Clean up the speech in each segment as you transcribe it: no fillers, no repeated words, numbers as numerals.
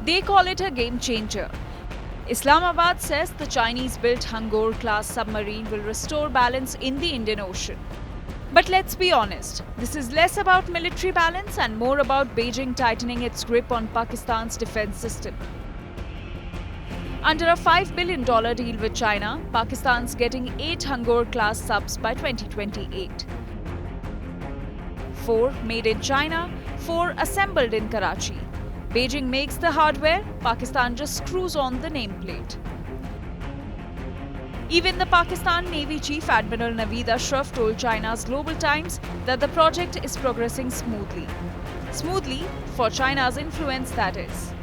They call it a game changer. Islamabad says the Chinese-built Hangour-class submarine will restore balance in the Indian Ocean. But let's be honest, this is less about military balance and more about Beijing tightening its grip on Pakistan's defense system. Under a $5 billion deal with China, Pakistan's getting 8 Hangour-class subs by 2028. 4 made in China, 4 assembled in Karachi. Beijing makes the hardware, Pakistan just screws on the nameplate. Even the Pakistan Navy Chief Admiral Naveed Ashraf told China's Global Times that the project is progressing smoothly. Smoothly for China's influence, that is.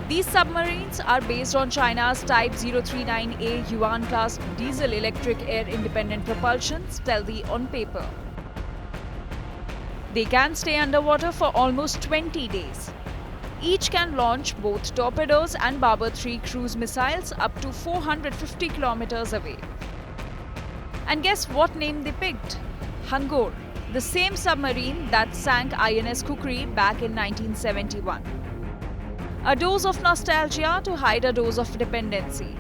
These submarines are based on China's Type 039A Yuan-class diesel-electric air-independent propulsions, stealthy on paper. They can stay underwater for almost 20 days. Each can launch both torpedoes and Babur 3 cruise missiles up to 450 kilometers away. And guess what name they picked? Hangour, the same submarine that sank INS Kukri back in 1971. A dose of nostalgia to hide a dose of dependency.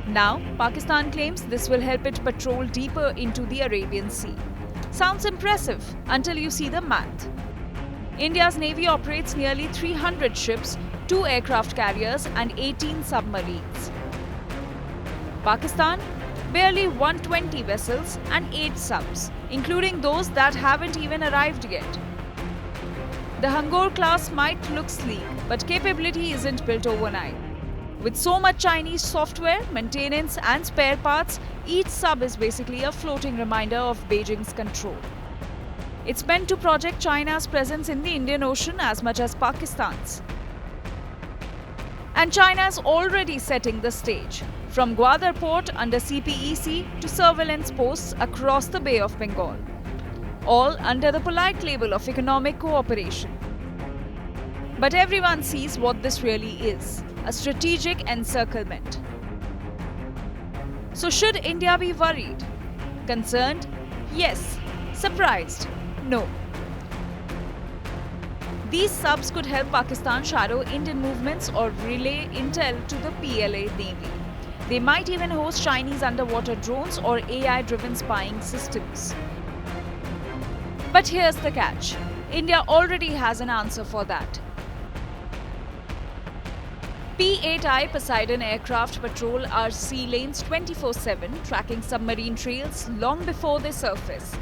Now, Pakistan claims this will help it patrol deeper into the Arabian Sea. Sounds impressive until you see the math. India's Navy operates nearly 300 ships, 2 aircraft carriers and 18 submarines. Pakistan, barely 120 vessels and 8 subs, including those that haven't even arrived yet. The Hangour class might look sleek, but capability isn't built overnight. With so much Chinese software, maintenance and spare parts, each sub is basically a floating reminder of Beijing's control. It's meant to project China's presence in the Indian Ocean as much as Pakistan's. And China's already setting the stage, from Gwadar port under CPEC to surveillance posts across the Bay of Bengal, all under the polite label of economic cooperation. But everyone sees what this really is. A strategic encirclement. So should India be worried? Concerned? Yes. Surprised? No. These subs could help Pakistan shadow Indian movements or relay intel to the PLA Navy. They might even host Chinese underwater drones or AI-driven spying systems. But here's the catch. India already has an answer for that. P-8I Poseidon aircraft patrol our sea lanes 24/7, tracking submarine trails long before they surface.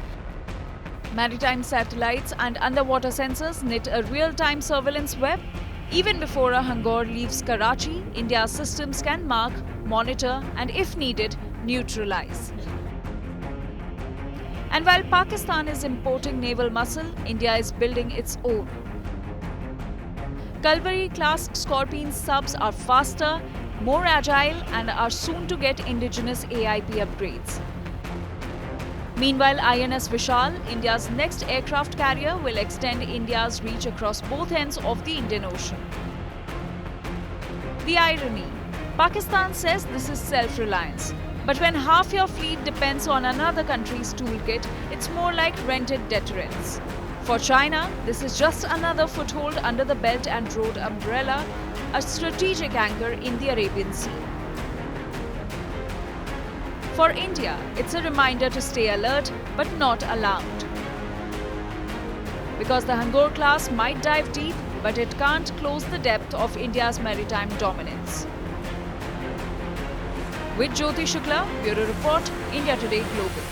Maritime satellites and underwater sensors knit a real-time surveillance web. Even before a Hangour leaves Karachi, India's systems can mark, monitor, and if needed, neutralize. And while Pakistan is importing naval muscle, India is building its own. Kalvari-class Scorpene subs are faster, more agile, and are soon to get indigenous AIP upgrades. Meanwhile, INS Vishal, India's next aircraft carrier, will extend India's reach across both ends of the Indian Ocean. The irony: Pakistan says this is self-reliance. But when half your fleet depends on another country's toolkit, it's more like rented deterrence. For China, this is just another foothold under the Belt and Road umbrella, a strategic anchor in the Arabian Sea. For India, it's a reminder to stay alert but not alarmed. Because the Hangour class might dive deep, but it can't close the depth of India's maritime dominance. With Jyoti Shukla, Bureau Report, India Today Global.